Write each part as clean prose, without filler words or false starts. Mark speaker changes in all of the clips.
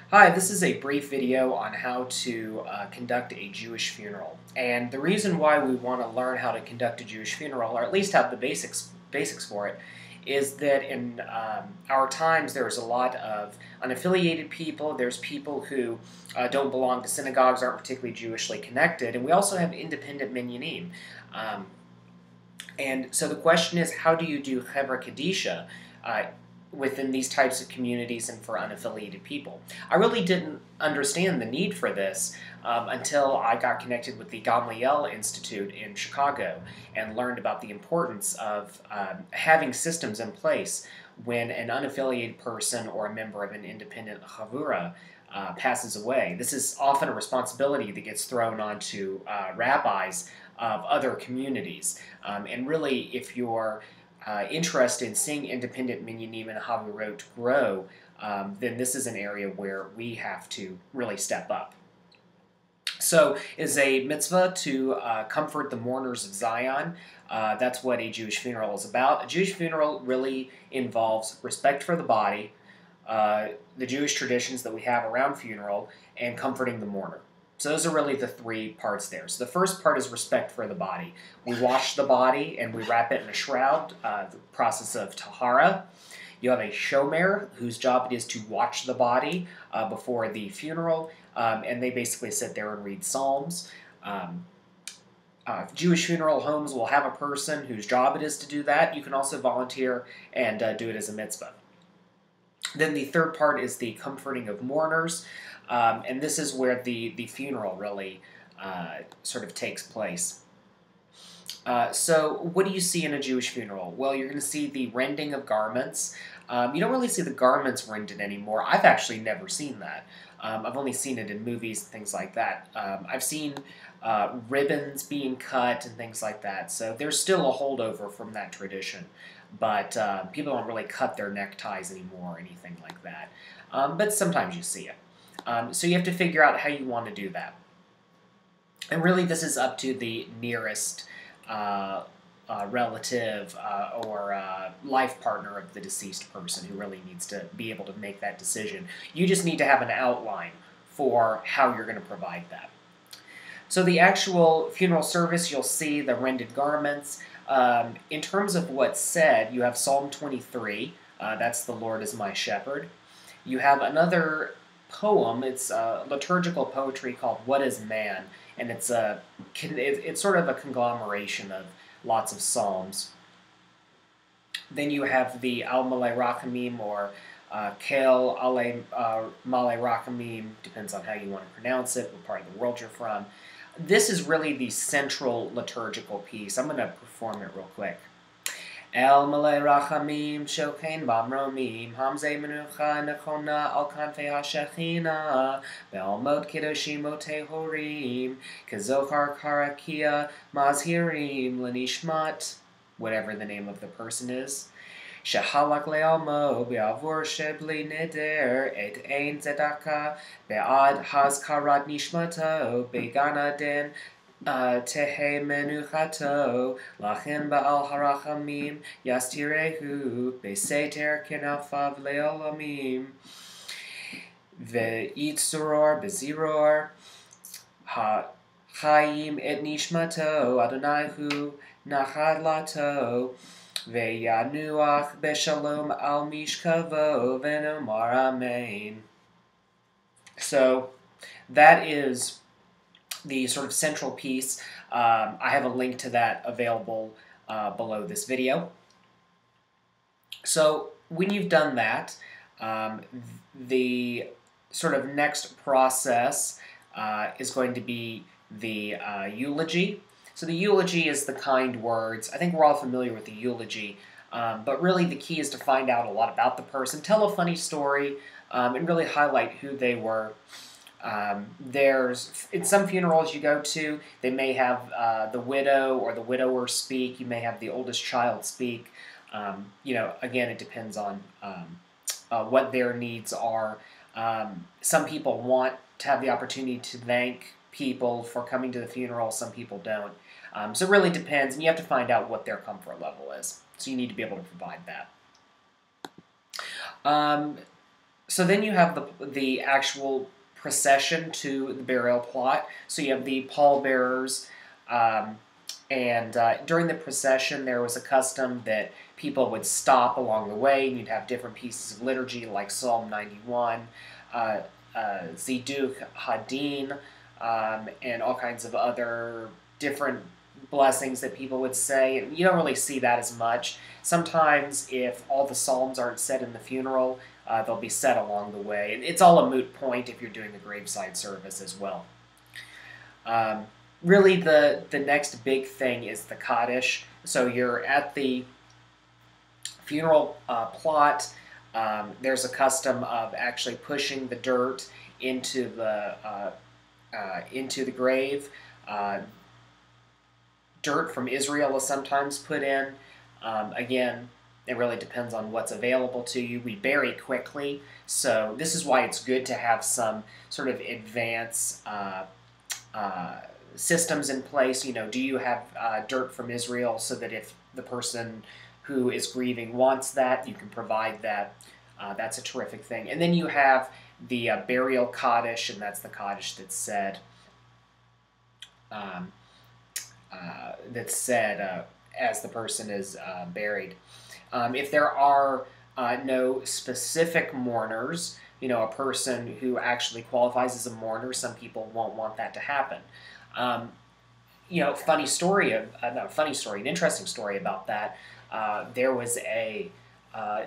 Speaker 1: Hi, this is a brief video on how to conduct a Jewish funeral. And the reason why we want to learn how to conduct a Jewish funeral, or at least have the basics for it, is that in our times there's a lot of unaffiliated people, there's people who don't belong to synagogues, aren't particularly Jewishly connected, and we also have independent minyanim. And so the question is, how do you do Chevra Kadisha within these types of communities and for unaffiliated people? I really didn't understand the need for this until I got connected with the Gamliel Institute in Chicago and learned about the importance of having systems in place when an unaffiliated person or a member of an independent chavura passes away. This is often a responsibility that gets thrown onto rabbis of other communities. And really, if you're interested in seeing independent minyanim and havurot grow, then this is an area where we have to really step up. So it is a mitzvah to comfort the mourners of Zion. That's what a Jewish funeral is about. A Jewish funeral really involves respect for the body, the Jewish traditions that we have around funeral, and comforting the mourner. So those are really the three parts there. So the first part is respect for the body. We wash the body and we wrap it in a shroud, the process of tahara. You have a shomer whose job it is to watch the body before the funeral, and they basically sit there and read psalms. Jewish funeral homes will have a person whose job it is to do that. You can also volunteer and do it as a mitzvah. Then the third part is the comforting of mourners. And this is where the funeral really sort of takes place. So what do you see in a Jewish funeral? Well, you're going to see the rending of garments. You don't really see the garments rended anymore. I've actually never seen that. I've only seen it in movies and things like that. I've seen ribbons being cut and things like that. So there's still a holdover from that tradition. But people don't really cut their neckties anymore or anything like that. But sometimes you see it. So you have to figure out how you want to do that. And really this is up to the nearest relative or life partner of the deceased person who really needs to be able to make that decision. You just need to have an outline for how you're going to provide that. So the actual funeral service, you'll see the rended garments. In terms of what's said, you have Psalm 23. That's "The Lord is my shepherd." You have another poem. It's liturgical poetry called "What is Man?" and it's sort of a conglomeration of lots of psalms. Then you have the Maleh Rachamim, or Kel Maleh Rachamim, depends on how you want to pronounce it, what part of the world you're from. This is really the central liturgical piece. I'm going to perform it real quick. El Maleh Rachamim Shokein Bamromim Hamze Menucha Nechona Al Kanfei HaShechina Be'al Mot Kedoshim Motei Horim Kezochar Karakia Mazhirim Lenishmat, whatever the name of the person is. Shehalak le'almo be'avur shebli neder et ein tzedaka be'ad hazkarat nishmato be'gana den tehe menuchato lachin ba'al harachamim yastirehu be'seter kenafav le'olamim ve'itzuror be'ziror ha'chaim et nishmato Adonaihu nachad lato ve'yanuach beshalom al mishkavo ve'nomar amen. So that is the sort of central piece. I have a link to that available below this video. So when you've done that, the sort of next process is going to be the eulogy. So the eulogy is the kind words. I think we're all familiar with the eulogy, but really the key is to find out a lot about the person, tell a funny story, and really highlight who they were. In some funerals you go to, they may have the widow or the widower speak. You may have the oldest child speak. Again, it depends on what their needs are. Some people want to have the opportunity to thank people for coming to the funeral. Some people don't. So it really depends, and you have to find out what their comfort level is. So you need to be able to provide that. So then you have the actual procession to the burial plot. So you have the pallbearers, and during the procession, there was a custom that people would stop along the way, and you'd have different pieces of liturgy like Psalm 91, uh, Ziduk Hadin, and all kinds of other different blessings that people would say. And you don't really see that as much. Sometimes, if all the psalms aren't said in the funeral, they'll be said along the way. And it's all a moot point if you're doing the graveside service as well. Really, the next big thing is the Kaddish. So you're at the funeral plot. There's a custom of actually pushing the dirt into the grave. Dirt from Israel is sometimes put in. Again, it really depends on what's available to you. We bury quickly, so this is why it's good to have some sort of advanced systems in place. You know, do you have dirt from Israel so that if the person who is grieving wants that, you can provide that. That's a terrific thing. And then you have the burial Kaddish, and that's the Kaddish that's said as the person is buried. If there are no specific mourners, you know, a person who actually qualifies as a mourner, some people won't want that to happen. You know, an interesting story about that. There was a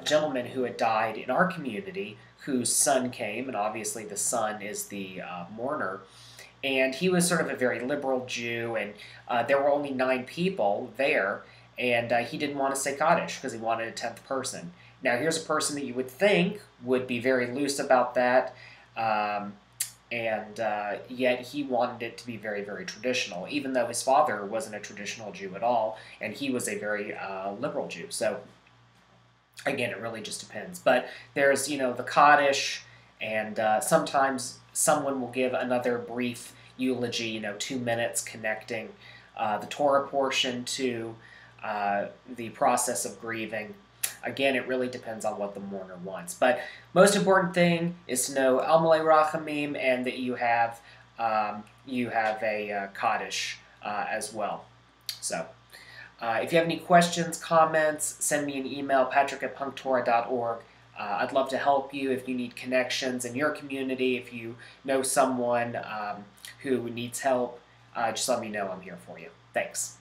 Speaker 1: gentleman who had died in our community whose son came, and obviously the son is the mourner. And he was sort of a very liberal Jew, and there were only 9 people there, and he didn't want to say Kaddish because he wanted a 10th person. Now, here's a person that you would think would be very loose about that, and yet he wanted it to be very, very traditional, even though his father wasn't a traditional Jew at all, and he was a very liberal Jew. So, again, it really just depends. But there's, you know, the Kaddish, and sometimes someone will give another brief eulogy, you know, 2 minutes connecting the Torah portion to the process of grieving. Again, it really depends on what the mourner wants. But most important thing is to know Maleh Rachamim, and that you have a Kaddish as well. So, if you have any questions, comments, send me an email, patrick@punktorah.org. I'd love to help you if you need connections in your community. If you know someone who needs help, just let me know. I'm here for you. Thanks.